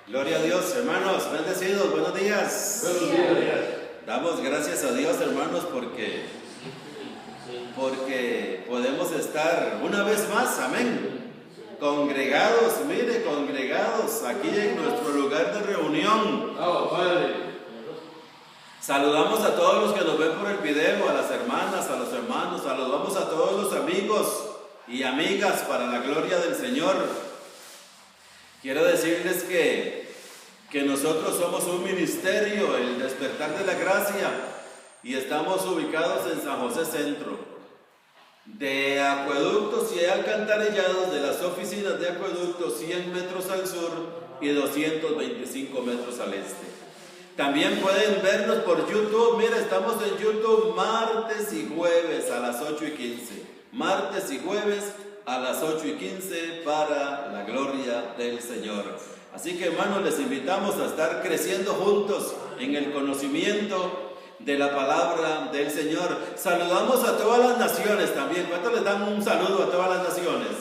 Gloria a Dios, hermanos, bendecidos, buenos días. Buenos días. Damos gracias a Dios, hermanos, porque podemos estar una vez más, amén, congregados, mire, congregados aquí en nuestro lugar de reunión. Padre. Saludamos a todos los que nos ven por el video, a las hermanas, a los hermanos, saludamos a todos los amigos y amigas para la gloria del Señor. Quiero decirles que nosotros somos un ministerio, el Despertar de la Gracia, y estamos ubicados en San José Centro. De acueductos y alcantarillados de las oficinas de acueductos, 100 metros al sur y 225 metros al este. También pueden vernos por YouTube. Mira, estamos en YouTube martes y jueves a las 8:15. Martes y jueves a las 8:15 para la gloria del Señor. Así que, hermanos, les invitamos a estar creciendo juntos en el conocimiento de la palabra del Señor. Saludamos a todas las naciones también. ¿Cuántos les dan un saludo a todas las naciones?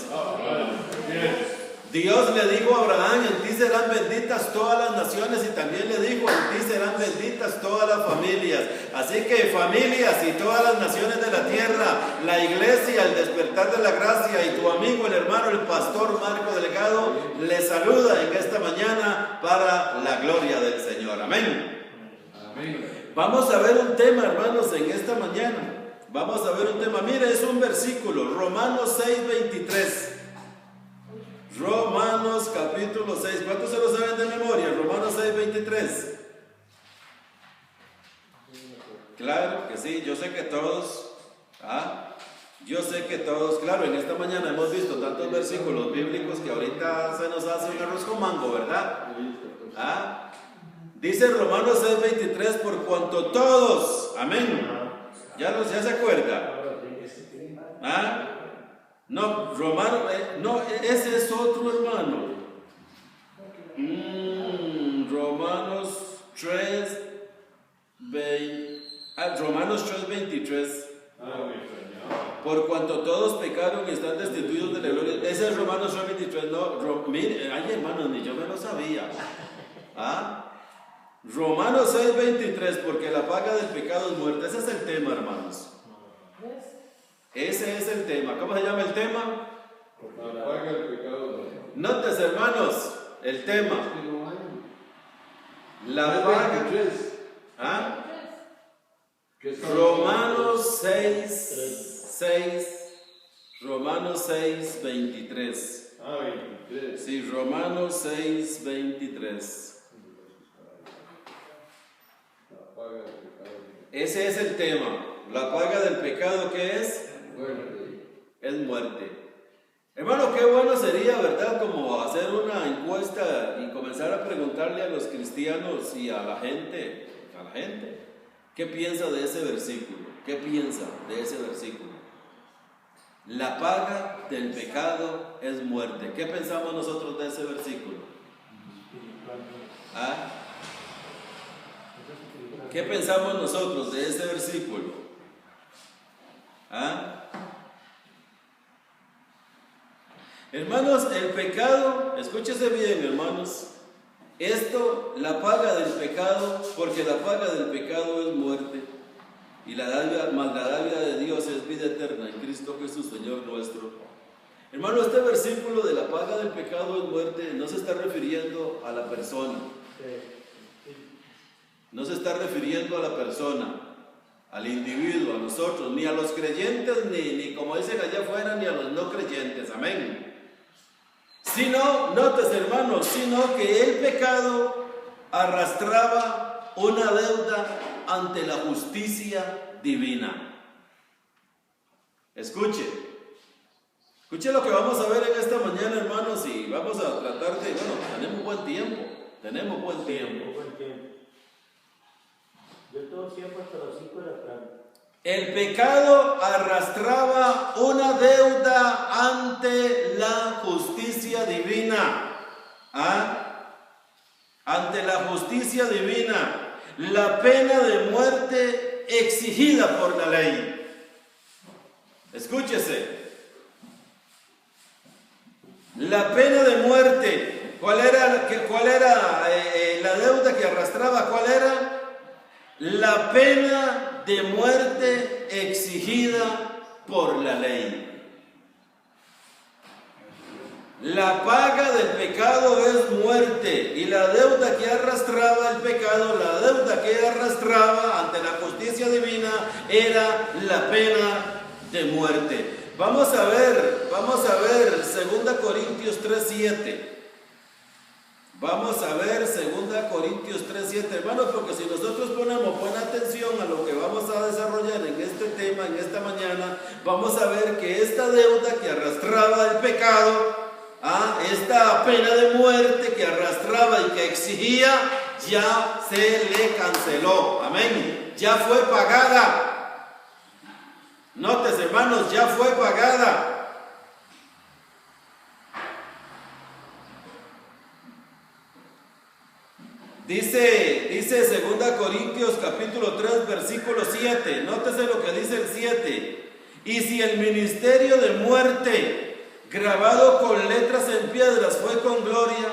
Dios le dijo a Abraham: en ti serán benditas todas las naciones, y también le dijo: en ti serán benditas todas las familias. Así que, familias y todas las naciones de la tierra, la iglesia, el Despertar de la Gracia y tu amigo, el hermano, el pastor Marco Delgado, les saluda en esta mañana para la gloria del Señor. Amén. Amén. Vamos a ver un tema, hermanos, en esta mañana. Vamos a ver un tema. Mire, es un versículo, Romanos 6:23. Romanos capítulo 6. ¿Cuántos se lo saben de memoria? Romanos 6:23. Claro que sí, yo sé que todos. Yo sé que todos, claro, en esta mañana hemos visto tantos versículos bíblicos que ahorita se nos hace un arroz con mango, ¿verdad? Dice Romanos 6:23: por cuanto todos, amén. ¿Ya se acuerda? No, no, ese es otro hermano. Romanos 3:23. Por cuanto todos pecaron y están destituidos de la gloria. Ese es Romanos 3:23. No, mire, ay, hermanos, ni yo me lo sabía. Romanos 6:23, porque la paga del pecado es muerte. Ese es el tema, hermanos. Ese es el tema. ¿Cómo se llama el tema? La paga del pecado. Notes, hermanos, el tema. La paga. Romanos 6:23. Romanos 6:23. 23. Sí, Romanos 6:23. La paga del pecado. Ese es el tema. La paga del pecado, ¿qué es? Muerte. Es muerte. Hermano, qué bueno sería, ¿verdad? Como hacer una encuesta y comenzar a preguntarle a los cristianos y a la gente, ¿qué piensa de ese versículo? ¿Qué piensa de ese versículo? La paga del pecado es muerte. ¿Qué pensamos nosotros de ese versículo? ¿Qué pensamos nosotros de ese versículo? Hermanos, el pecado, escúchese bien, hermanos, la paga del pecado, porque la paga del pecado es muerte, y la dádiva de Dios es vida eterna en Cristo Jesús, Señor nuestro. Hermano, este versículo de la paga del pecado es muerte no se está refiriendo a la persona. No se está refiriendo a la persona, al individuo, a nosotros, ni a los creyentes, ni como dicen allá afuera, ni a los no creyentes. Amén. Sino, notes, hermanos, sino que el pecado arrastraba una deuda ante la justicia divina. Escuche lo que vamos a ver en esta mañana, hermanos, y vamos a tratar de, tenemos buen tiempo. Yo todo tiempo hasta las 5 de la tarde. El pecado arrastraba una deuda ante la justicia divina. Ante la justicia divina. La pena de muerte exigida por la ley. Escúchese. La pena de muerte ¿Cuál era la deuda que arrastraba? ¿Cuál era? La pena de muerte exigida por la ley. La paga del pecado es muerte, y la deuda que arrastraba el pecado, la deuda que arrastraba ante la justicia divina era la pena de muerte. Vamos a ver 2 Corintios 3:7. Vamos a ver 2 Corintios 3:7, hermanos, porque si nosotros ponemos buena atención a lo que vamos a desarrollar en este tema, en esta mañana, vamos a ver que esta deuda que arrastraba el pecado, esta pena de muerte que arrastraba y que exigía, ya se le canceló. Amén. Ya fue pagada. Notes, hermanos, ya fue pagada. Dice 2 Corintios capítulo 3 versículo 7. Nótese lo que dice el 7. Y si el ministerio de muerte grabado con letras en piedras fue con gloria,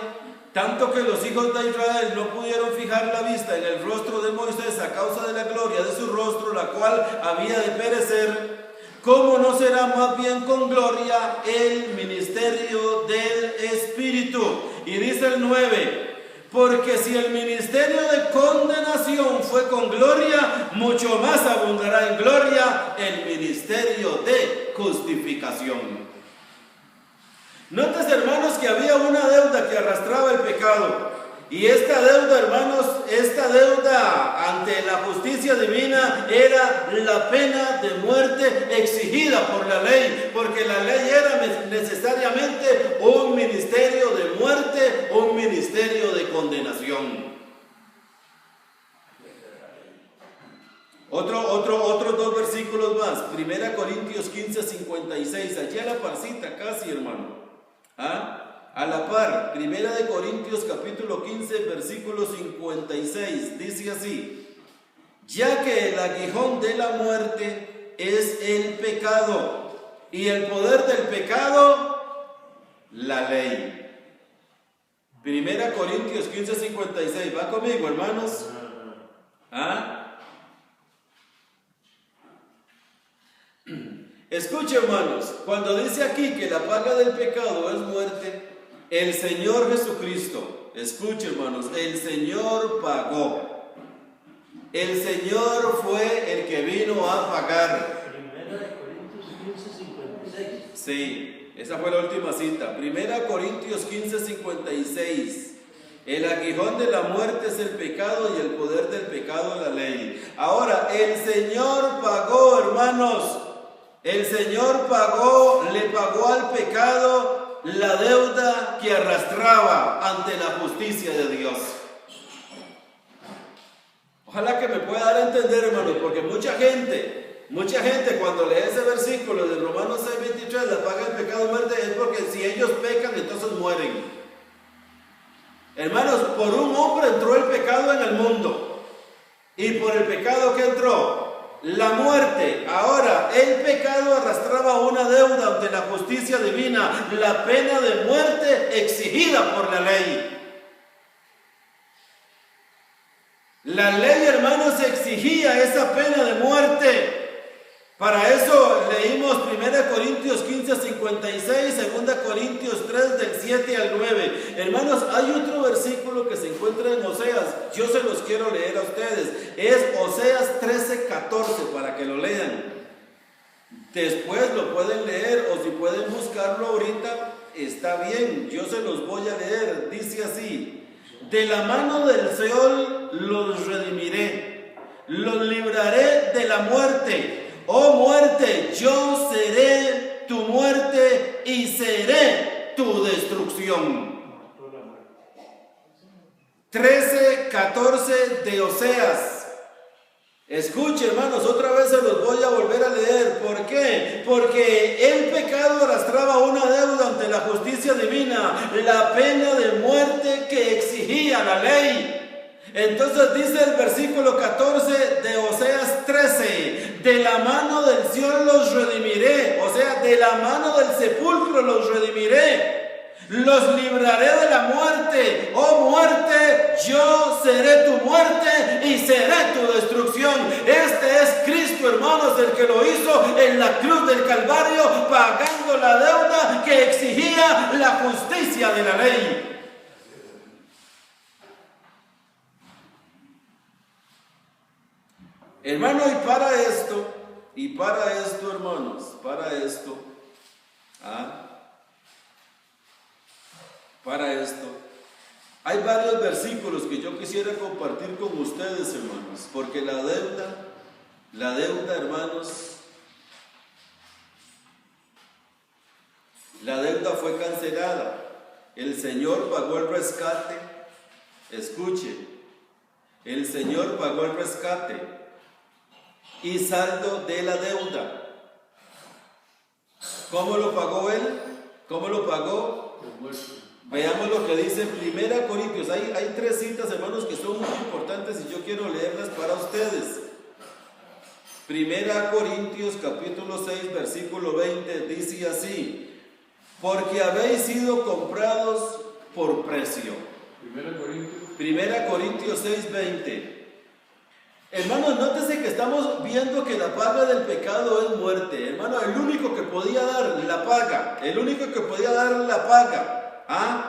tanto que los hijos de Israel no pudieron fijar la vista en el rostro de Moisés a causa de la gloria de su rostro, la cual había de perecer, ¿cómo no será más bien con gloria el ministerio del Espíritu? Y dice el 9, porque si el ministerio de condenación fue con gloria, mucho más abundará en gloria el ministerio de justificación. Notes, hermanos, que había una deuda que arrastraba el pecado. Y esta deuda, hermanos, esta deuda ante la justicia divina era la pena de muerte exigida por la ley, porque la ley era necesariamente un ministerio de muerte, un ministerio de condenación. Otros dos versículos más. 1 Corintios 15:56. Allí a la parcita casi, hermano. A la par, 1 Corintios capítulo 15, versículo 56, dice así: ya que el aguijón de la muerte es el pecado, y el poder del pecado, la ley. 1 Corintios 15, 56, ¿va conmigo, hermanos? Escuche, hermanos, cuando dice aquí que la paga del pecado es muerte, el Señor Jesucristo, escuche, hermanos, el Señor pagó. El Señor fue el que vino a pagar. 1 Corintios 15:56. Sí, esa fue la última cita. 1 Corintios 15:56. El aguijón de la muerte es el pecado, y el poder del pecado la ley. Ahora, el Señor pagó, hermanos. El Señor le pagó al pecado la deuda que arrastraba ante la justicia de Dios. Ojalá que me pueda dar a entender, hermano, porque mucha gente cuando lee ese versículo de Romanos 6:23, la paga del pecado muerte, es porque si ellos pecan, entonces mueren. Hermanos, por un hombre entró el pecado en el mundo, y por el pecado que entró, la muerte. Ahora, el pecado arrastraba una deuda ante la justicia divina, la pena de muerte exigida por la ley. La ley, hermanos, exigía esa pena de muerte. Para eso leímos 1 Corintios 15:56, 2 Corintios 3 del 7 al 9. Hermanos, hay otro versículo que se encuentra en Oseas. Yo se los quiero leer a ustedes. Es Oseas 13:14 para que lo lean. Después lo pueden leer, o si pueden buscarlo ahorita, está bien. Yo se los voy a leer. Dice así: de la mano del Seol los redimiré, los libraré de la muerte. Oh muerte, yo seré tu muerte y seré tu destrucción. 13:14 de Oseas. Escuche, hermanos, otra vez se los voy a volver a leer. ¿Por qué? Porque el pecado arrastraba una deuda ante la justicia divina, la pena de muerte que exigía la ley. Entonces dice el versículo 14 de Oseas 13: de la mano del Seol los redimiré, o sea, de la mano del sepulcro los redimiré. Los libraré de la muerte. Oh muerte, yo seré tu muerte y seré tu destrucción. Este es Cristo, hermanos, el que lo hizo en la cruz del Calvario, pagando la deuda que exigía la justicia de la ley. Hermano, y para esto, hermanos, para esto, hay varios versículos que yo quisiera compartir con ustedes, hermanos, porque la deuda, hermanos, la deuda fue cancelada. El Señor pagó el rescate. Escuche, el Señor pagó el rescate y saldo de la deuda. ¿Cómo lo pagó Él? ¿Cómo lo pagó? Veamos lo que dice 1 Corintios. Hay 3 citas, hermanos, que son muy importantes y yo quiero leerlas para ustedes. 1 Corintios capítulo 6, versículo 20, dice así: porque habéis sido comprados por precio. 1 Corintios 6, 20. Hermanos, nótese que estamos viendo que la paga del pecado es muerte. Hermano, el único que podía dar la paga,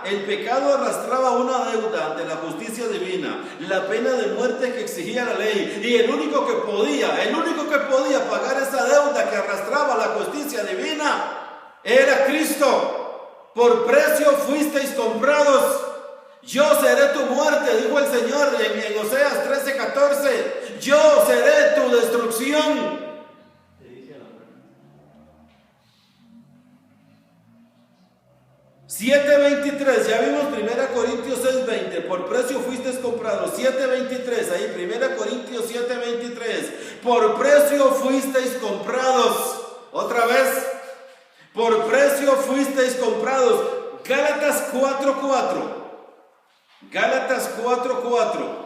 el pecado arrastraba una deuda ante la justicia divina, la pena de muerte que exigía la ley, y el único que podía pagar esa deuda que arrastraba la justicia divina era Cristo. Por precio fuisteis comprados. Yo seré tu muerte, dijo el Señor en Oseas 13:14. Yo seré tu destrucción. 7:23, ya vimos 1 Corintios 6:20, por precio fuisteis comprados. 7:23, ahí 1 Corintios 7:23, por precio fuisteis comprados. Otra vez, por precio fuisteis comprados. Gálatas 4:4. Gálatas 4:4.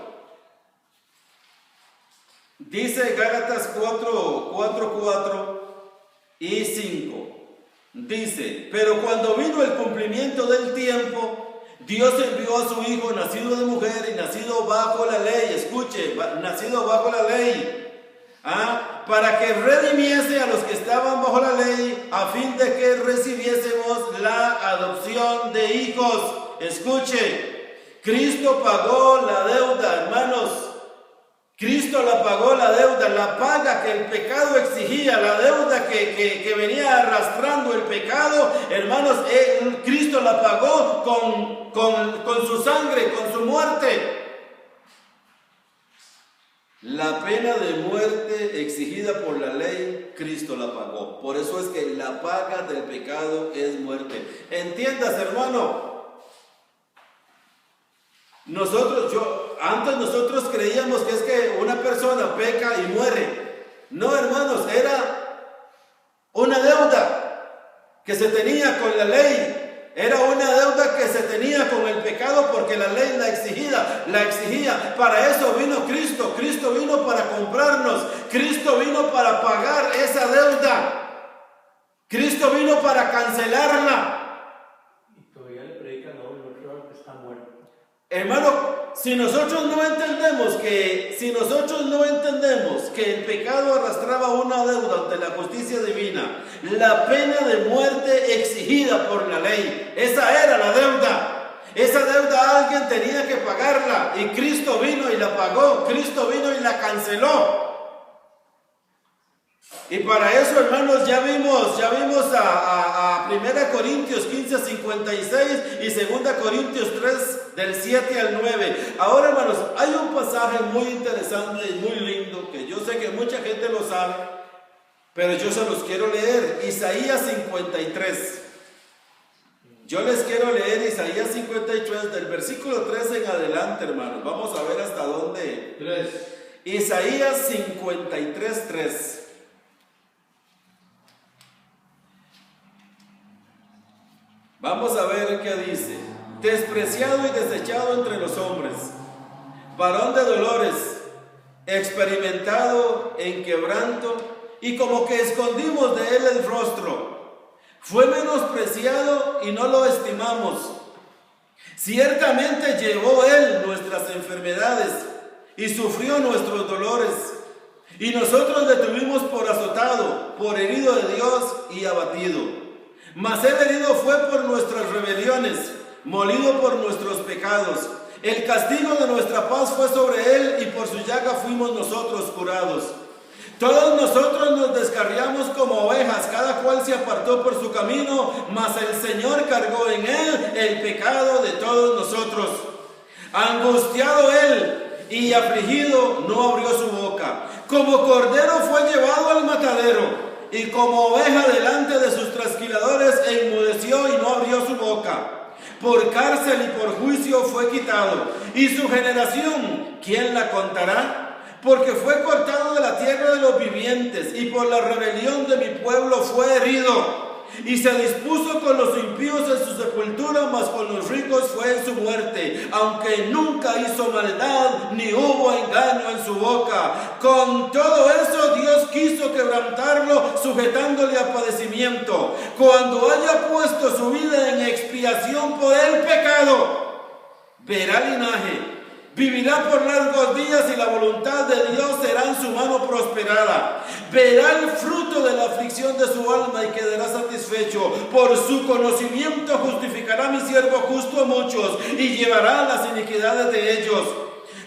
Dice Gálatas 4:4 y 5. Dice: pero cuando vino el cumplimiento del tiempo, Dios envió a su Hijo, nacido de mujer y nacido bajo la ley. Escuche, nacido bajo la ley, para que redimiese a los que estaban bajo la ley, a fin de que recibiésemos la adopción de hijos. Escuche, Cristo pagó la deuda, hermanos. Cristo la pagó la deuda, la paga que el pecado exigía, la deuda que venía arrastrando el pecado, hermanos. Cristo la pagó con su sangre, con su muerte. La pena de muerte exigida por la ley, Cristo la pagó. Por eso es que la paga del pecado es muerte. Entiendas, hermano. Antes nosotros creíamos que es que una persona peca y muere. No, hermanos, era una deuda que se tenía con la ley. Era una deuda que se tenía con el pecado porque la ley la exigía. Para eso vino Cristo. Cristo vino para comprarnos. Cristo vino para pagar esa deuda. Cristo vino para cancelarla. Y todavía le predican a uno que está muerto. Hermano, si nosotros no entendemos que el pecado arrastraba una deuda ante la justicia divina, la pena de muerte exigida por la ley, esa era la deuda. Esa deuda alguien tenía que pagarla, y Cristo vino y la pagó. Cristo vino y la canceló. Y para eso, hermanos, ya vimos a 1 Corintios 15:56 y 2 Corintios 3 del 7 al 9. Ahora, hermanos, hay un pasaje muy interesante y muy lindo que yo sé que mucha gente lo sabe, pero yo se los quiero leer. Isaías 53. Yo les quiero leer Isaías 53 del versículo 3 en adelante, hermanos. Vamos a ver hasta dónde. 3. Isaías 53:3. Vamos a ver qué dice. Despreciado y desechado entre los hombres, varón de dolores, experimentado en quebranto, y como que escondimos de él el rostro. Fue menospreciado y no lo estimamos. Ciertamente llevó Él nuestras enfermedades y sufrió nuestros dolores. Y nosotros le tuvimos por azotado, por herido de Dios y abatido. Mas Él herido fue por nuestras rebeliones, molido por nuestros pecados. El castigo de nuestra paz fue sobre Él y por su llaga fuimos nosotros curados. Todos nosotros nos descarriamos como ovejas, cada cual se apartó por su camino, mas el Señor cargó en Él el pecado de todos nosotros. Angustiado Él y afligido, no abrió su boca. Como cordero fue llevado al matadero, y como oveja delante de sus trasquiladores enmudeció y no abrió su boca. Por cárcel y por juicio fue quitado. Y su generación, ¿quién la contará? Porque fue cortado de la tierra de los vivientes, y por la rebelión de mi pueblo fue herido. Y se dispuso con los impíos en su sepultura, mas con los ricos fue en su muerte, aunque nunca hizo maldad, ni hubo engaño en su boca. Con todo eso Dios quiso quebrantarlo, sujetándole a padecimiento. Cuando haya puesto su vida en expiación por el pecado, verá linaje, vivirá por largos días, y la voluntad de Dios será en su mano prosperada. Verá el fruto de la aflicción de su alma y quedará satisfecho. Por su conocimiento justificará mi siervo justo a muchos y llevará las iniquidades de ellos.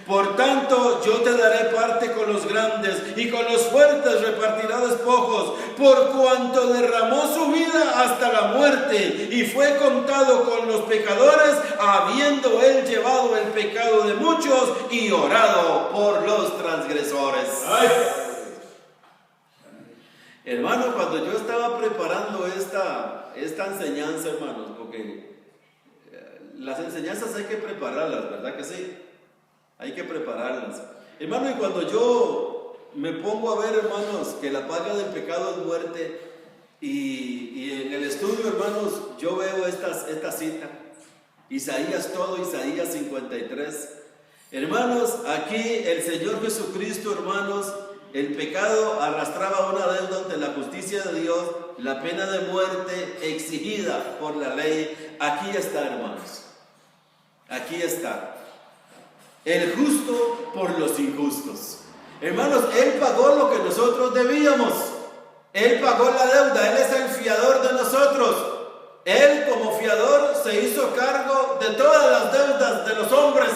Por tanto, yo te daré parte con los grandes, y con los fuertes repartirá despojos, por cuanto derramó su vida hasta la muerte, y fue contado con los pecadores, habiendo él llevado el pecado de muchos y orado por los transgresores. ¡Ay! Hermano, cuando yo estaba preparando esta enseñanza, hermanos, porque las enseñanzas hay que prepararlas, ¿verdad que sí? Hay que prepararlas. Hermano, y cuando yo me pongo a ver, hermanos, que la paga del pecado es muerte, y en el estudio, hermanos, yo veo esta cita, Isaías 53. Hermanos, aquí el Señor Jesucristo, hermanos, el pecado arrastraba una deuda ante la justicia de Dios, la pena de muerte exigida por la ley. Aquí está, hermanos. Aquí está. El justo por los injustos. Hermanos, Él pagó lo que nosotros debíamos. Él pagó la deuda. Él es el fiador de nosotros. Él, como fiador, se hizo cargo de todas las deudas de los hombres.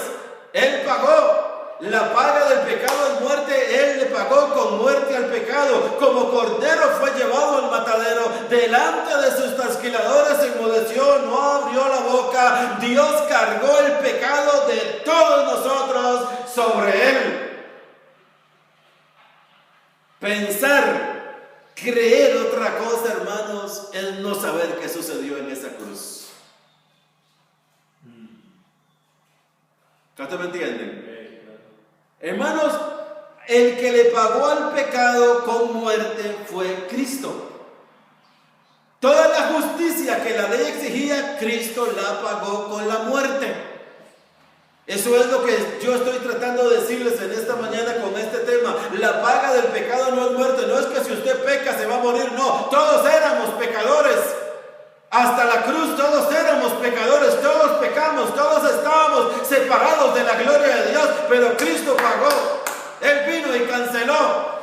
Él pagó. La paga del pecado es muerte. Él le pagó con muerte al pecado. Como cordero fue llevado al matadero. Delante de sus trasquiladores enmudeció, no abrió la boca. Dios cargó el pecado de todos nosotros sobre Él. Pensar, creer otra cosa, hermanos, es no saber qué sucedió en esa cruz. ¿Cuántos me entienden? Hermanos, el que le pagó al pecado con muerte fue Cristo. Toda la justicia que la ley exigía, Cristo la pagó con la muerte. Eso es lo que yo estoy tratando de decirles en esta mañana con este tema. La paga del pecado no es muerte. No es que si usted peca se va a morir. No, todos éramos pecadores. Hasta la cruz todos éramos pecadores, todos pecamos, todos estábamos separados de la gloria de Dios, pero Cristo pagó. Él vino y canceló.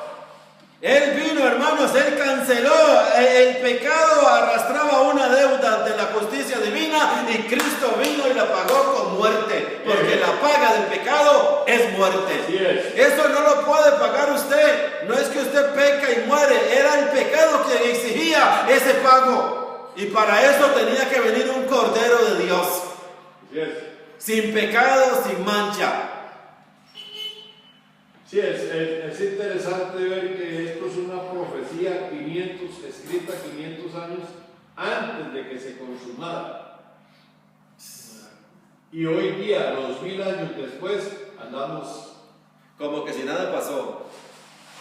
Él vino, hermanos, Él canceló. El pecado arrastraba una deuda ante la justicia divina, y Cristo vino y la pagó con muerte, porque la paga del pecado es muerte. Eso no lo puede pagar usted. No es que usted peca y muere, era el pecado que exigía ese pago. Y para eso tenía que venir un Cordero de Dios, sin pecado, sin mancha. Sí, es interesante ver que esto es una profecía escrita 500 años antes de que se consumara. Y hoy día, 2000 años después, andamos como que si nada pasó.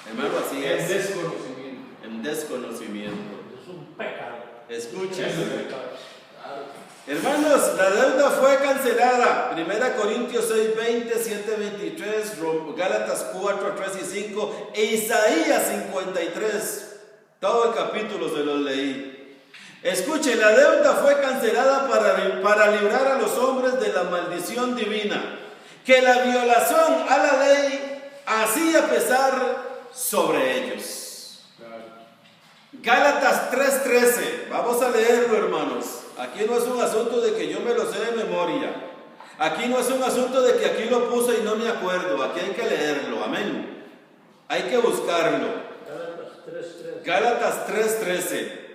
Hermano, así en es. desconocimiento. En desconocimiento. Es un pecado. Escuchen. Claro. Hermanos, la deuda fue cancelada. 1 Corintios 6, 20, 7, 23, Gálatas 4, 3 y 5, e Isaías 53. Todo el capítulo se los leí. Escuche, la deuda fue cancelada para librar a los hombres de la maldición divina, que la violación a la ley hacía pesar sobre ellos. Gálatas 3:13, vamos a leerlo, hermanos. Aquí no es un asunto de que yo me lo sé de memoria. Aquí no es un asunto de que aquí lo puse y no me acuerdo. Aquí hay que leerlo, amén. Hay que buscarlo. Gálatas 3:13.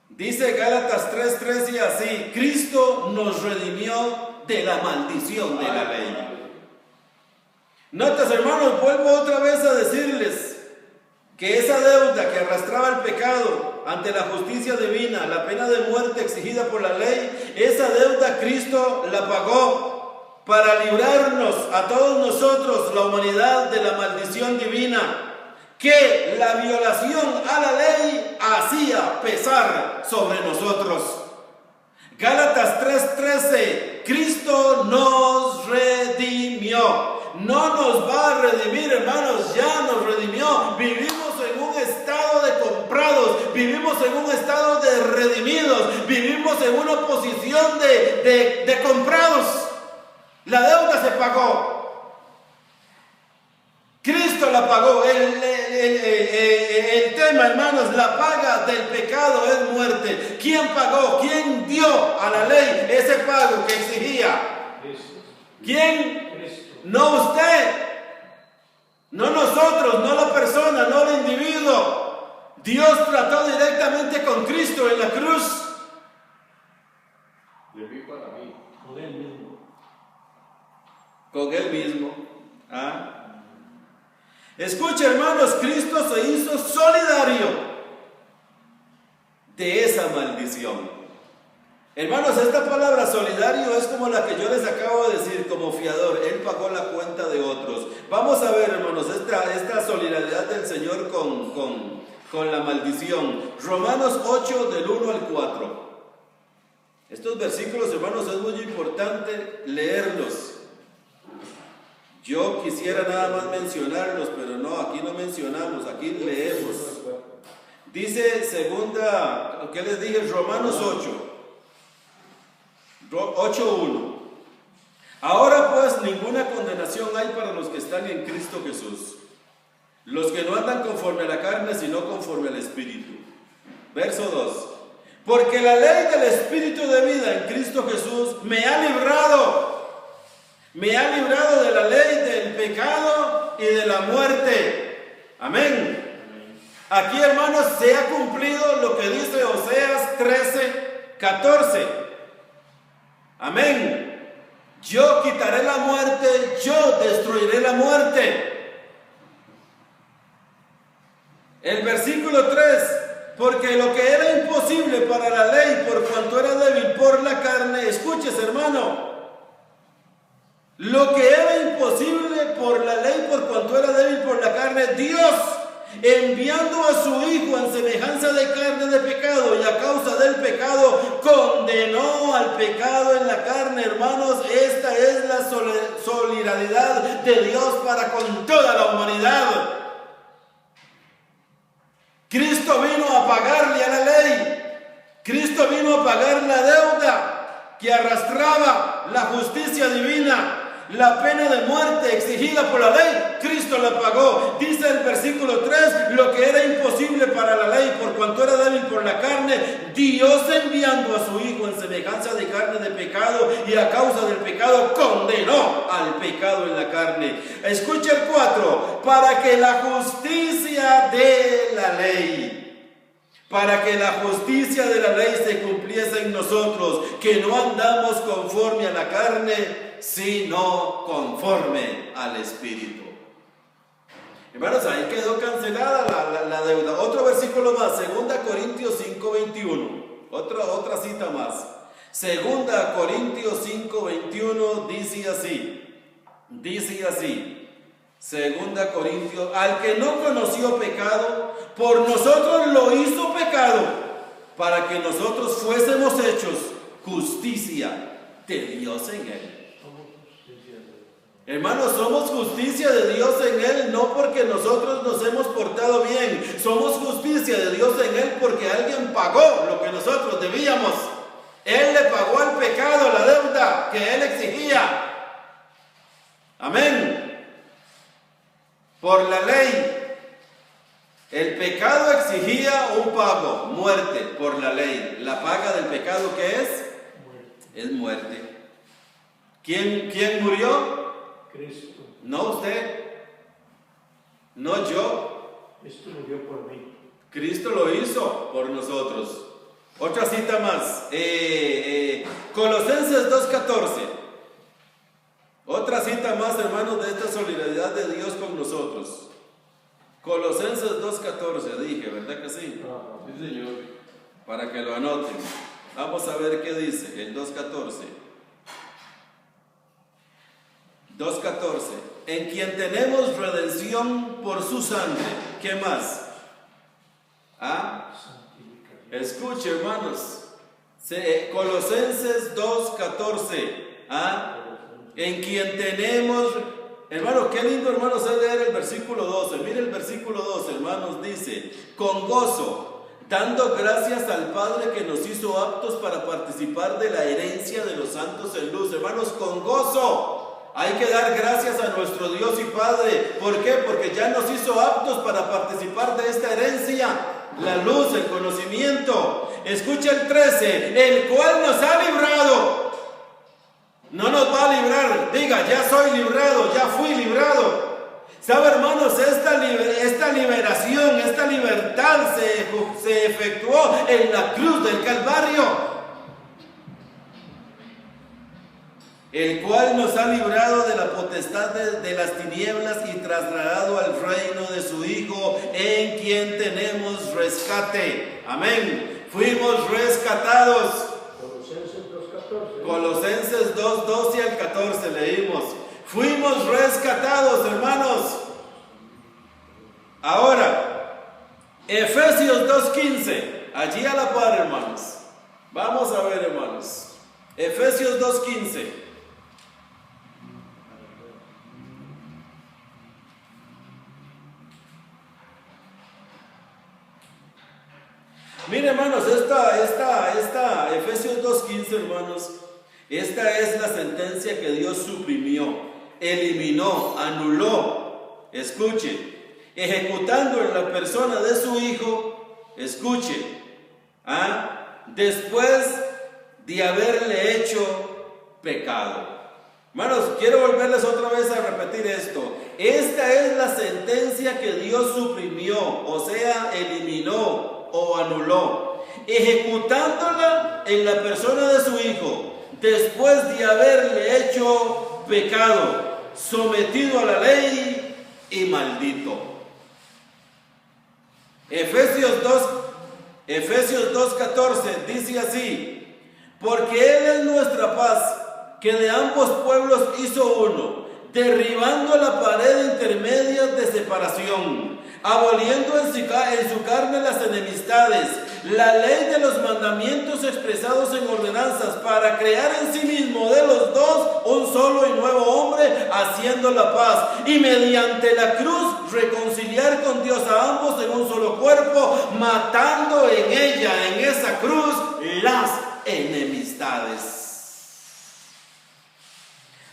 Dice Gálatas 3:13 así: Cristo nos redimió de la maldición de la ley. Notas, hermanos, vuelvo otra vez a decirles que esa deuda que arrastraba el pecado ante la justicia divina, la pena de muerte exigida por la ley, esa deuda Cristo la pagó para librarnos a todos nosotros, la humanidad, de la maldición divina que la violación a la ley hacía pesar sobre nosotros. Gálatas 3:13, Cristo nos redimió. No nos va a redimir, hermanos, ya nos redimió. Vivimos en un estado de comprados, vivimos en un estado de redimidos, vivimos en una posición de comprados. La deuda se pagó. Cristo la pagó. El tema, hermanos, la paga del pecado es muerte. ¿Quién pagó? ¿Quién dio a la ley ese pago que exigía? ¿Quién? No usted, no nosotros, no la persona, no el individuo. Dios trató directamente con Cristo en la cruz. De mí para mí. Con él mismo. Con él mismo. Escucha, hermanos, Cristo se hizo solidario de esa maldición. Hermanos, esta palabra solidario es como la que yo les acabo de decir, como fiador. Él pagó la cuenta de otros. Vamos a ver, hermanos, esta solidaridad del Señor con la maldición. Romanos 8, del 1 al 4. Estos versículos, hermanos, es muy importante leerlos. Yo quisiera nada más mencionarlos, pero no, aquí no mencionamos, aquí leemos. Dice segunda, ¿qué les dije? Romanos 8:1. Ahora pues ninguna condenación hay para los que están en Cristo Jesús, los que no andan conforme a la carne, sino conforme al Espíritu. Verso 2. Porque la ley del Espíritu de vida en Cristo Jesús me ha librado de la ley del pecado y de la muerte. Amén. Aquí, hermanos, se ha cumplido lo que dice Oseas 13:14. Amén. Yo quitaré la muerte, yo destruiré la muerte. El versículo 3. Porque lo que era imposible para la ley, por cuanto era débil por la carne, escuches, hermano, lo que era imposible por la ley, por cuanto era débil por la carne, Dios, enviando a su Hijo en semejanza de carne de pecado, y a causa del pecado condenó al pecado en la carne. Hermanos, esta es la solidaridad de Dios para con toda la humanidad. Cristo vino a pagarle a la ley. Cristo vino a pagar la deuda que arrastraba la justicia divina. La pena de muerte exigida por la ley, Cristo la pagó. Dice el versículo 3, lo que era imposible para la ley, por cuanto era débil por la carne, Dios enviando a su Hijo en semejanza de carne de pecado, y a causa del pecado condenó al pecado en la carne. Escucha el 4, para que la justicia de la ley, para que la justicia de la ley se cumpliese en nosotros, que no andamos conforme a la carne, sino conforme al Espíritu. Hermanos, ahí quedó cancelada la deuda. Otro versículo más, 2 Corintios 5:21. Otra cita más. 2 Corintios 5:21 dice así. 2 Corintios, al que no conoció pecado, por nosotros lo hizo pecado, para que nosotros fuésemos hechos justicia de Dios en él. Hermanos, somos justicia de Dios en Él, no porque nosotros nos hemos portado bien. Somos justicia de Dios en Él porque alguien pagó lo que nosotros debíamos. Él le pagó al pecado la deuda que Él exigía. Amén. Por la ley. El pecado exigía un pago, muerte, por la ley. La paga del pecado, ¿qué es? Es muerte. ¿Quién murió? Cristo. No usted, no yo. Cristo murió por mí. Cristo lo hizo por nosotros. Otra cita más. Colosenses 2:14. Otra cita más, hermanos, de esta solidaridad de Dios con nosotros. Colosenses 2:14, dije, ¿verdad que sí? Sí, Señor. Para que lo anoten. Vamos a ver qué dice el 2:14. 2:14. En quien tenemos redención por su sangre. ¿Qué más? ¿Ah? Escuche, hermanos. Colosenses 2:14. ¿Ah? En quien tenemos... Hermano, qué lindo, hermanos, es leer el versículo 12. Mire el versículo 12, hermanos, dice: con gozo, dando gracias al Padre que nos hizo aptos para participar de la herencia de los santos en luz. Hermanos, con gozo. Hay que dar gracias a nuestro Dios y Padre. ¿Por qué? Porque ya nos hizo aptos para participar de esta herencia. La luz, el conocimiento. Escucha el 13. El cual nos ha librado. No nos va a librar. Diga, ya soy librado, ya fui librado. ¿Sabe, hermanos? Esta liberación, esta libertad se efectuó en la cruz del Calvario. El cual nos ha librado de la potestad de las tinieblas y trasladado al reino de su Hijo, en quien tenemos rescate. Amén. Fuimos rescatados. Colosenses 2:12 al 14 leímos. Fuimos rescatados, hermanos. Ahora, Efesios 2:15. Allí a la par, hermanos. Vamos a ver, hermanos. Efesios 2:15. Mire, hermanos, esta Efesios 2:15, hermanos, esta es la sentencia que Dios suprimió, eliminó, anuló. Escuche, ejecutando en la persona de su Hijo, escuche, después de haberle hecho pecado. Hermanos, quiero volverles otra vez a repetir esto. Esta es la sentencia que Dios suprimió, o sea, eliminó o anuló, ejecutándola en la persona de su Hijo, después de haberle hecho pecado, sometido a la ley y maldito. Efesios 2:14 dice así: porque Él es nuestra paz, que de ambos pueblos hizo uno, derribando la pared intermedia de separación, aboliendo en su carne las enemistades, la ley de los mandamientos expresados en ordenanzas, para crear en sí mismo de los dos un solo y nuevo hombre, haciendo la paz, y mediante la cruz reconciliar con Dios a ambos en un solo cuerpo, matando en ella, en esa cruz, las enemistades.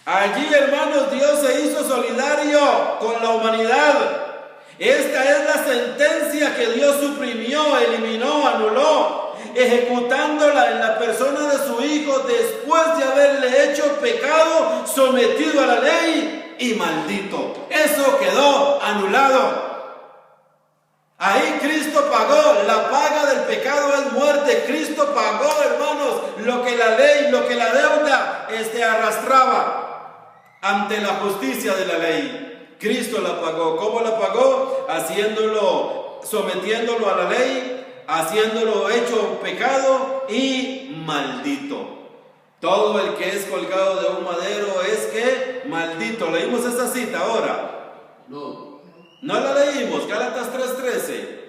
Allí, hermanos, Dios se hizo solidario con la humanidad. Esta es la sentencia que Dios suprimió, eliminó, anuló, ejecutándola en la persona de su Hijo, después de haberle hecho pecado, sometido a la ley y maldito. Eso quedó anulado. Ahí Cristo pagó. La paga del pecado es muerte. Cristo pagó, hermanos, lo que la ley, lo que la deuda arrastraba ante la justicia de la ley. Cristo la pagó. ¿Cómo la pagó? Sometiéndolo a la ley, haciéndolo hecho pecado y maldito. Todo el que es colgado de un madero es que maldito. ¿Leímos esa cita ahora? No la leímos. Gálatas 3:13.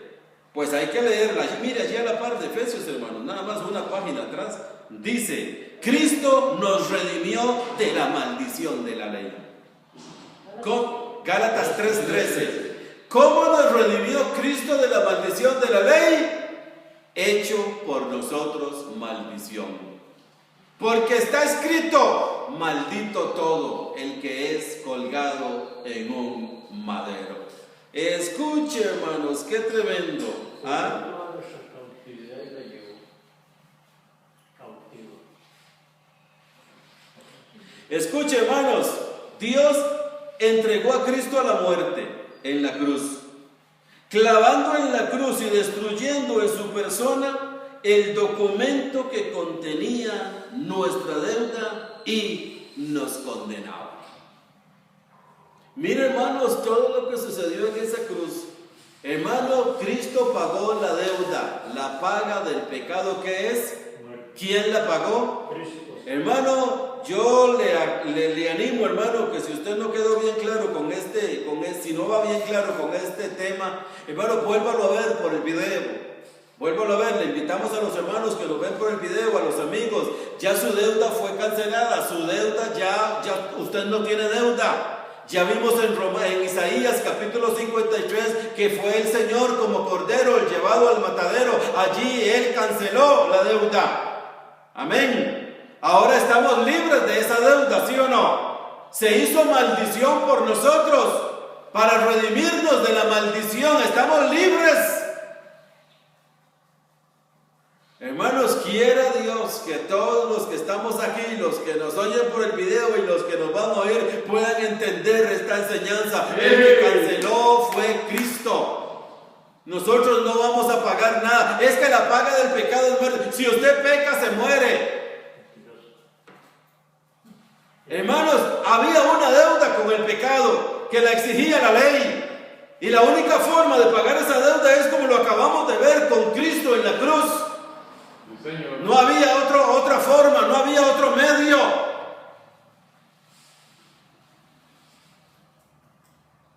Pues hay que leerla. Mire, allí a la par de Efesios, hermanos, nada más una página atrás. Dice: Cristo nos redimió de la maldición de la ley. Gálatas 3:13. ¿Cómo nos redimió Cristo de la maldición de la ley? Hecho por nosotros maldición. Porque está escrito: maldito todo el que es colgado en un madero. Escuche, hermanos, qué tremendo. ¿Ah? Toda nuestra cautividad la llevó cautivo. Escuche, hermanos, Dios entregó a Cristo a la muerte en la cruz, clavando en la cruz y destruyendo en su persona el documento que contenía nuestra deuda y nos condenaba. Mire, hermanos, todo lo que sucedió en esa cruz. Hermano, Cristo pagó la deuda, la paga del pecado. ¿Qué es? ¿Quién la pagó? Cristo. Hermano, yo le animo, hermano, que si usted no quedó bien claro si no va bien claro con este tema, hermano, vuélvalo a ver por el video. Vuélvalo a ver, le invitamos a los hermanos que lo ven por el video, a los amigos. Ya su deuda fue cancelada, su deuda ya usted no tiene deuda. Ya vimos en Isaías capítulo 53 que fue el Señor como cordero, el llevado al matadero. Allí Él canceló la deuda. Amén. Ahora estamos libres de esa deuda, ¿sí o no? Se hizo maldición por nosotros para redimirnos de la maldición. Estamos libres. Hermanos, quiera Dios que todos los que estamos aquí, los que nos oyen por el video y los que nos van a oír, puedan entender esta enseñanza. El que canceló fue Cristo. Nosotros no vamos a pagar nada. Es que la paga del pecado es muerte. Si usted peca, se muere. Hermanos, había una deuda con el pecado que la exigía la ley. Y la única forma de pagar esa deuda es como lo acabamos de ver con Cristo en la cruz. No había otra forma, no había otro medio.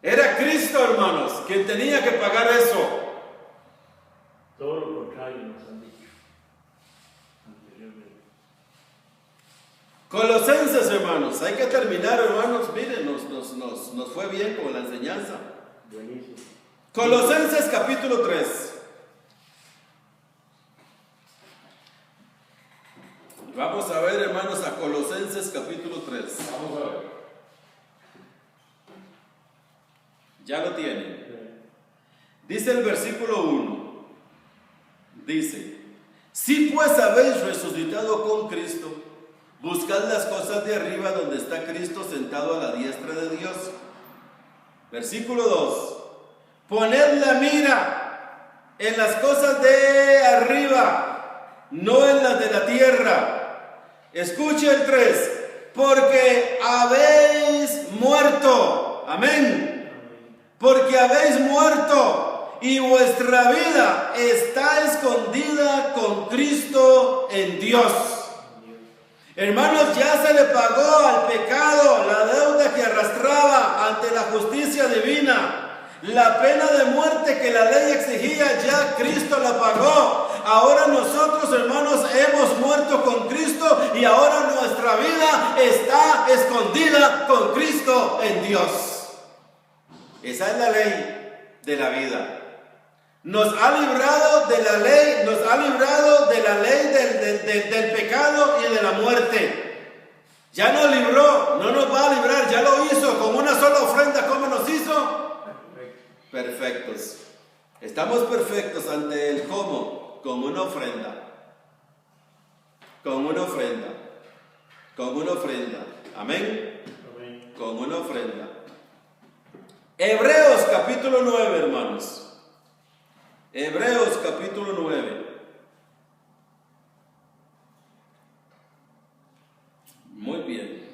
Era Cristo, hermanos, quien tenía que pagar eso. Todo lo contrario nos han dicho anteriormente. Colosenses, hermanos, hay que terminar, hermanos. Miren, nos fue bien con la enseñanza. Buenísimo. Colosenses capítulo 3. Vamos a ver, hermanos, a Colosenses capítulo 3. Vamos a ver. Ya lo tienen. Dice el versículo 1. Dice: si pues habéis resucitado con Cristo, buscad las cosas de arriba donde está Cristo sentado a la diestra de Dios. Versículo 2. Poned la mira en las cosas de arriba, no en las de la tierra. Escuche el 3. Porque habéis muerto. Amén. Porque habéis muerto y vuestra vida está escondida con Cristo en Dios. Hermanos, ya se le pagó al pecado la deuda que arrastraba ante la justicia divina. La pena de muerte que la ley exigía, ya Cristo la pagó. Ahora nosotros, hermanos, hemos muerto con Cristo y ahora nuestra vida está escondida con Cristo en Dios. Esa es la ley de la vida. Nos ha librado de la ley, del pecado y de la muerte. Ya nos libró, no nos va a librar, ya lo hizo con una sola ofrenda. ¿Cómo nos hizo? Perfectos. Estamos perfectos ante Él. ¿Cómo? Con una ofrenda. Con una ofrenda. Con una ofrenda. Amén. Amén. Con una ofrenda. Hebreos capítulo 9, hermanos. Hebreos capítulo 9. Muy bien.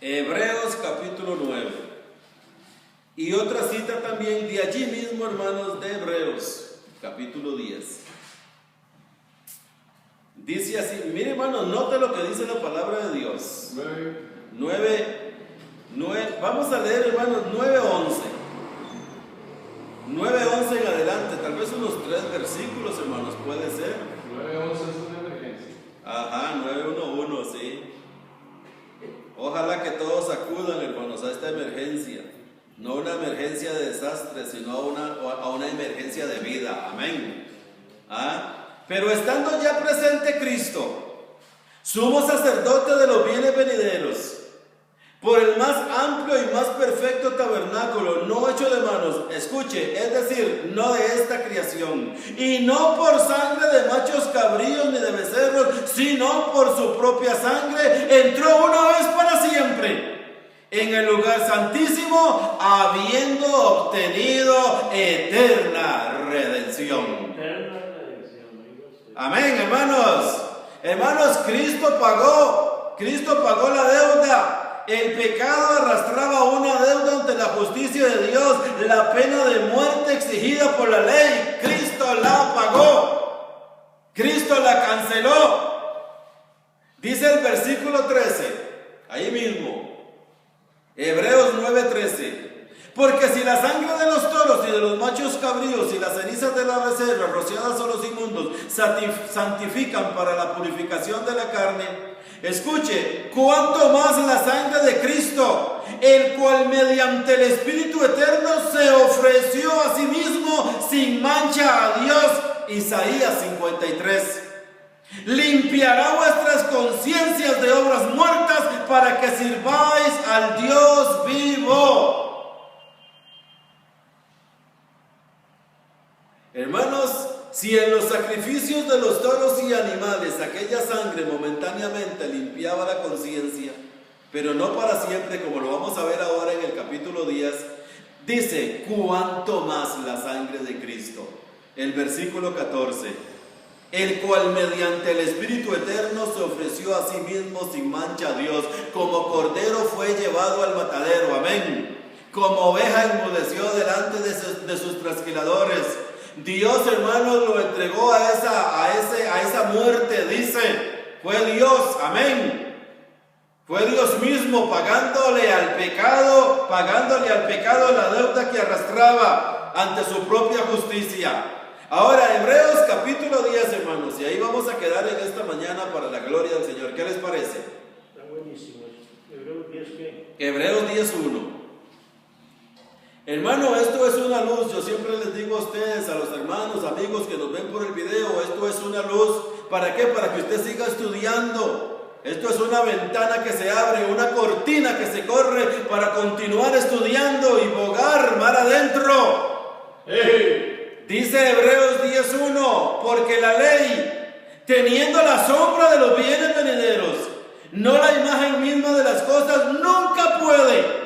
Hebreos capítulo 9. Y otra cita también de allí mismo, hermanos, de Hebreos capítulo 10. Dice así, mire, hermanos, note lo que dice la palabra de Dios. 9, vamos a leer, hermanos, 9:11. 9:11 en adelante, tal vez unos 3 versículos, hermanos, puede ser. 9:11 es una emergencia. Ajá, 9:11, sí. Ojalá que todos acudan, hermanos, a esta emergencia. No una emergencia de desastre, sino a una emergencia de vida. Amén. Pero estando ya presente Cristo, sumo sacerdote de los bienes venideros, por el más amplio y más perfecto tabernáculo, no hecho de manos, escuche, es decir, no de esta creación, y no por sangre de machos cabríos ni de becerros, sino por su propia sangre, entró una vez para siempre en el lugar santísimo, habiendo obtenido eterna redención. Amén, hermanos. Hermanos, Cristo pagó la deuda. El pecado arrastraba una deuda ante la justicia de Dios, la pena de muerte exigida por la ley. Cristo la pagó, Cristo la canceló. Dice el versículo 13, ahí mismo, Hebreos 9:13. Porque si la sangre de los toros y de los machos cabríos y las cenizas de la becerra rociadas a los inmundos santifican para la purificación de la carne, escuche, cuánto más la sangre de Cristo, el cual mediante el Espíritu Eterno se ofreció a sí mismo sin mancha a Dios. Isaías 53. Limpiará vuestras conciencias de obras muertas para que sirváis al Dios vivo. Hermanos, si en los sacrificios de los toros y animales aquella sangre momentáneamente limpiaba la conciencia, pero no para siempre, como lo vamos a ver ahora en el capítulo 10, dice, cuánto más la sangre de Cristo. El versículo 14, el cual mediante el Espíritu Eterno se ofreció a sí mismo sin mancha a Dios, como cordero fue llevado al matadero, amén, como oveja enmudeció delante de sus trasquiladores. Dios, hermanos, lo entregó a esa muerte, dice, fue Dios, amén. Fue Dios mismo pagándole al pecado la deuda que arrastraba ante su propia justicia. Ahora, Hebreos capítulo 10, hermanos, y ahí vamos a quedar en esta mañana para la gloria del Señor. ¿Qué les parece? Está buenísimo. Hebreos 10, ¿qué? Hebreos 10:1. Hermano, esto es una luz. Yo siempre les digo a ustedes, a los hermanos, amigos que nos ven por el video, esto es una luz. ¿Para qué? Para que usted siga estudiando. Esto es una ventana que se abre, una cortina que se corre para continuar estudiando y bogar mar adentro. Dice Hebreos 10:1, porque la ley, teniendo la sombra de los bienes venideros, no la imagen misma de las cosas, nunca puede,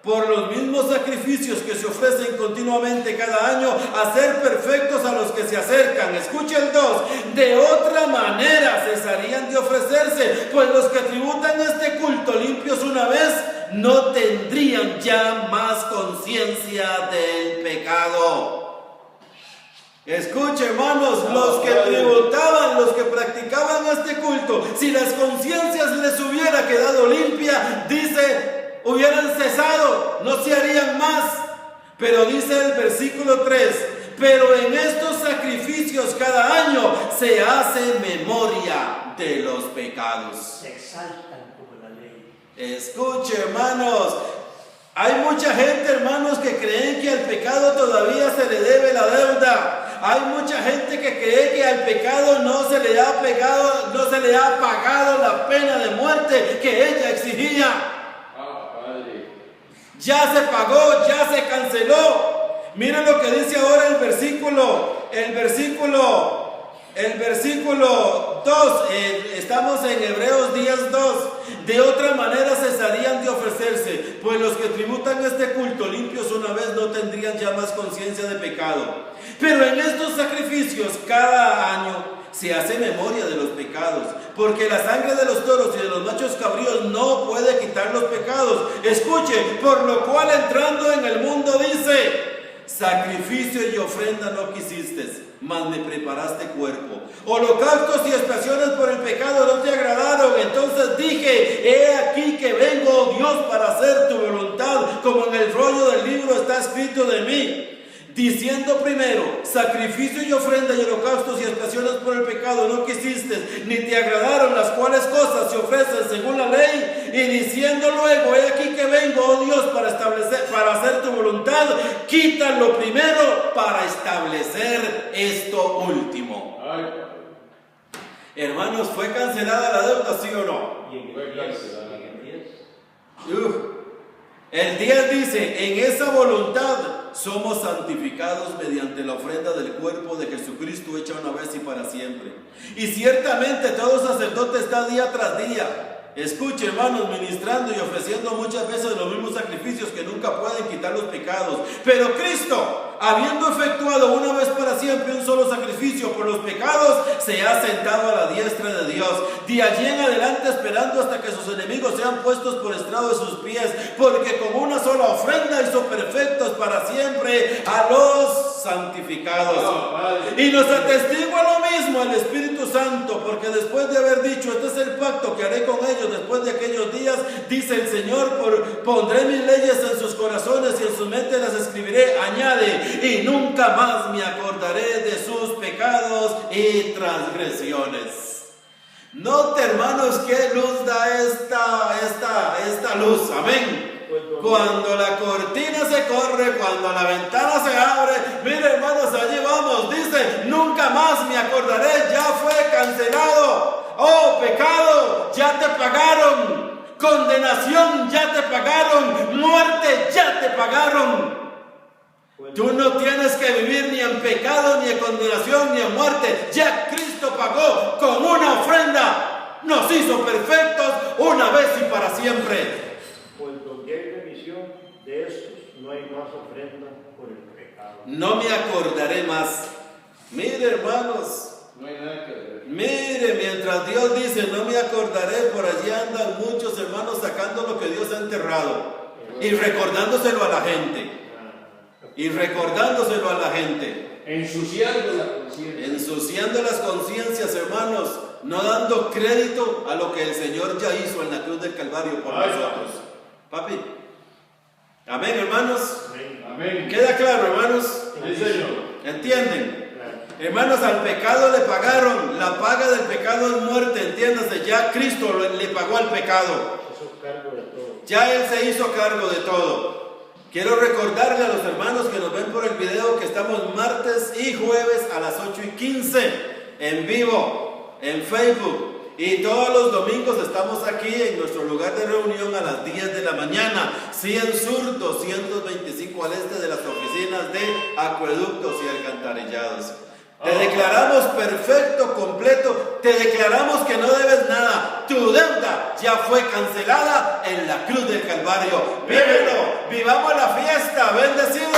por los mismos sacrificios que se ofrecen continuamente cada año, hacer perfectos a los que se acercan. Escucha el 2. De otra manera cesarían de ofrecerse, pues los que tributan este culto limpios una vez, no tendrían ya más conciencia del pecado. Escuche, hermanos, los que tributaban, los que practicaban este culto, si las conciencias les hubiera quedado limpia, dice, hubieran cesado, no se harían más. Pero dice el versículo 3, pero en estos sacrificios cada año se hace memoria de los pecados. Se exaltan como la ley. Escuche, hermanos, hay mucha gente, hermanos, que creen que al pecado todavía se le debe la deuda. Hay mucha gente que cree que al pecado no se le ha pagado la pena de muerte que ella exigía. Ya se pagó, ya se canceló. Miren lo que dice ahora el versículo 2. Estamos en Hebreos 10:2. De otra manera cesarían de ofrecerse, pues los que tributan este culto limpios una vez no tendrían ya más conciencia de pecado. Pero en estos sacrificios cada año se hace memoria de los pecados, porque la sangre de los toros y de los machos cabríos no puede quitar los pecados. Escuche, por lo cual entrando en el mundo dice, sacrificio y ofrenda no quisiste, mas me preparaste cuerpo. Holocaustos y expiaciones por el pecado no te agradaron. Entonces dije, he aquí que vengo, oh Dios, para hacer tu voluntad, como en el rollo del libro está escrito de mí. diciendo primero, sacrificio y ofrenda y holocaustos y expiaciones por el pecado no quisiste, ni te agradaron, las cuales cosas se ofrecen según la ley, y diciendo luego, he aquí que vengo, oh Dios, para hacer tu voluntad, quita lo primero para establecer esto último. Ay, Hermanos, ¿fue cancelada la deuda, sí o no? Y en Fue el 10, cancelado. y en el 10. El 10 dice, en esa voluntad somos santificados mediante la ofrenda del cuerpo de Jesucristo hecha una vez y para siempre. Y ciertamente todo sacerdote está día tras día, escuche, hermanos, ministrando y ofreciendo muchas veces los mismos sacrificios que nunca pueden quitar los pecados. Pero Cristo, habiendo efectuado una vez para siempre un solo sacrificio por los pecados, se ha sentado a la diestra de Dios, de allí en adelante esperando hasta que sus enemigos sean puestos por estrado de sus pies, porque con una sola ofrenda hizo perfectos para siempre a los santificados. Y nos atestigua lo mismo el Espíritu Santo, porque después de haber dicho, este es el pacto que haré con ellos después de aquellos días, dice el Señor, pondré mis leyes en sus corazones y en sus mentes las escribiré, añade, y nunca más me acordaré de sus pecados y transgresiones. Note, hermanos, qué luz da esta luz, amén. Cuando la cortina se corre, cuando la ventana se abre, mire, hermanos, allí vamos, dice, nunca más me acordaré, ya fue cancelado. Oh, pecado, ya te pagaron. Condenación, ya te pagaron. Muerte, ya te pagaron. Tú no tienes que vivir ni en pecado, ni en condenación, ni en muerte. Ya Cristo pagó con una ofrenda. Nos hizo perfectos una vez y para siempre. Pues donde hay remisión de estos, no hay más ofrenda por el pecado. No me acordaré más. Mire, hermanos. no hay nada que ver. Mire, mientras Dios dice, no me acordaré, por allí andan muchos hermanos sacando lo que Dios ha enterrado y recordándoselo a la gente. Y recordándoselo a la gente. Ensuciando la conciencia. Ensuciando las conciencias, hermanos, no dando crédito a lo que el Señor ya hizo en la cruz del Calvario por nosotros. Papi. Amén, hermanos. Amén. ¿Queda claro, hermanos? Sí, Señor. ¿Entienden? Hermanos, al pecado le pagaron. La paga del pecado es muerte, entiéndase. Ya Cristo le pagó al pecado. Hizo cargo de todo. Ya Él se hizo cargo de todo. Quiero recordarle a los hermanos que nos ven por el video que estamos martes y jueves a las 8:15 en vivo, en Facebook. Y todos los domingos estamos aquí en nuestro lugar de reunión a las 10 de la mañana. 100 Sur, 225 al este de las oficinas de acueductos y alcantarillados. Te declaramos perfecto, completo. Te declaramos que no debes nada. Tu deuda ya fue cancelada en la cruz del Calvario. Vívelo, vivamos la fiesta, bendecidos.